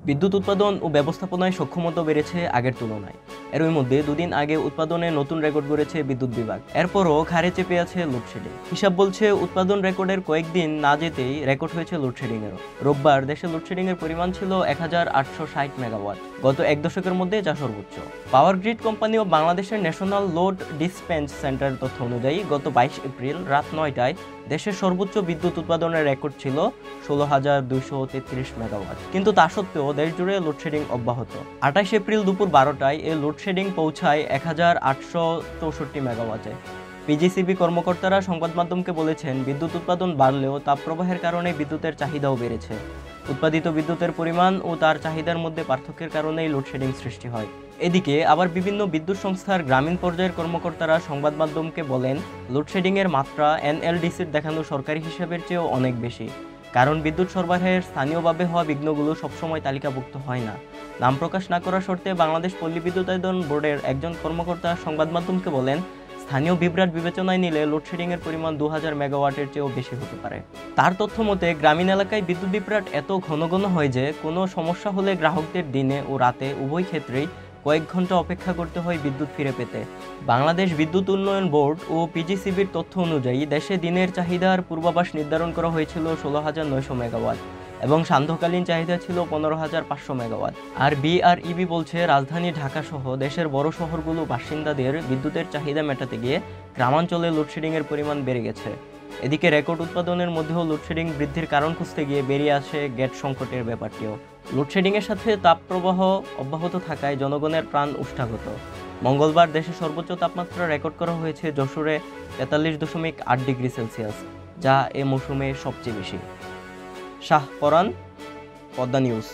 বিদ্যুৎ উৎপাদন ও ব্যবস্থাপনায় সক্ষমতা বেড়েছে আগের তুলনায়। এরই মধ্যে দুদিন আগে উৎপাদনে নতুন রেকর্ড গড়েছে বিদ্যুৎ বিভাগ। এরপরও খারে চেপে আছে লোডশেডিং। হিসাব বলছে উৎপাদন রেকর্ডের কয়েকদিন না যেতেই রেকর্ড হয়েছে লোডশেডিংয়েরও। রোববার দেশে লোডশেডিংয়ের পরিমাণ ছিল 1860 মেগাওয়াট, গত এক দশকের মধ্যে যা সর্বোচ্চ। পাওয়ার গ্রিড কোম্পানি ও বাংলাদেশের ন্যাশনাল লোড ডিসপেন্স সেন্টারের তথ্য অনুযায়ী গত 22 এপ্রিল রাত 9টায় দেশের সর্বোচ্চ বিদ্যুৎ উৎপাদনের রেকর্ড ছিল 16,233 মেগাওয়াট। কিন্তু তা সত্ত্বেও দেশ জুড়ে লোডশেডিং অব্যাহত। 28 এপ্রিল দুপুর 12টায় এই লোডশেডিং পৌঁছায় 1864 মেগাওয়াটে। পিজিসিবি কর্মকর্তারা সংবাদ মাধ্যমকে বলেছেন, বিদ্যুৎ উৎপাদন বাড়লেও তাপপ্রবাহের কারণে বিদ্যুতের চাহিদাও বেড়েছে। উৎপাদিত বিদ্যুতের পরিমাণ ও তার চাহিদার মধ্যে পার্থক্যের কারণেই লোডশেডিং সৃষ্টি হয়। এদিকে আবার বিভিন্ন বিদ্যুৎ সংস্থার গ্রামীণ পর্যায়ের কর্মকর্তারা সংবাদ মাধ্যমকে বলেন, লোডশেডিংয়ের মাত্রা এনএলডিসির দেখানো সরকারি হিসাবের চেয়েও অনেক বেশি। কারণ বিদ্যুৎ সরবরাহের স্থানীয়ভাবে হওয়া বিঘ্নগুলো সবসময় তালিকাভুক্ত হয় না। নাম প্রকাশ না করার শর্তে বাংলাদেশ পল্লী বিদ্যুতায়ন বোর্ডের একজন কর্মকর্তা সংবাদ মাধ্যমকে বলেন, স্থানীয় বিভ্রাট বিবেচনায় নিলে লোডশেডিংয়ের পরিমাণ 2000 মেগাওয়াটের চেয়েও বেশি হতে পারে। তার তথ্য মতে গ্রামীণ এলাকায় বিদ্যুৎ বিভ্রাট এত ঘন ঘন হয় যে কোনো সমস্যা হলে গ্রাহকদের দিনে ও রাতে উভয় ক্ষেত্রেই কয়েক ঘন্টা অপেক্ষা করতে হয় বিদ্যুৎ ফিরে পেতে। বাংলাদেশ বিদ্যুৎ উন্নয়ন বোর্ড ও পিজিসিবির তথ্য অনুযায়ী দেশে দিনের চাহিদার পূর্বাভাস নির্ধারণ করা হয়েছিল 16,900 মেগাওয়াট এবং সান্ধ্যকালীন চাহিদা ছিল 15,500 মেগাওয়াট। আর বিআরইবি বলছে, রাজধানী ঢাকা সহ দেশের বড় শহরগুলো বাসিন্দাদের বিদ্যুতের চাহিদা মেটাতে গিয়ে গ্রামাঞ্চলে লোডশেডিংয়ের পরিমাণ বেড়ে গেছে। এদিকে রেকর্ড উৎপাদনের মধ্যেও লোডশেডিং বৃদ্ধির কারণ খুঁজতে গিয়ে বেরিয়ে আসে গ্যাস সংকটের ব্যাপারটিও। লোডশেডিংয়ের সাথে তাপপ্রবাহ অব্যাহত থাকায় জনগণের প্রাণ উষ্ঠাগত। মঙ্গলবার দেশে সর্বোচ্চ তাপমাত্রা রেকর্ড করা হয়েছে যশোরে 43.8 ডিগ্রি সেলসিয়াস, যা এ মৌসুমে সবচেয়ে বেশি। শাহ পরান, পদ্মা নিউজ।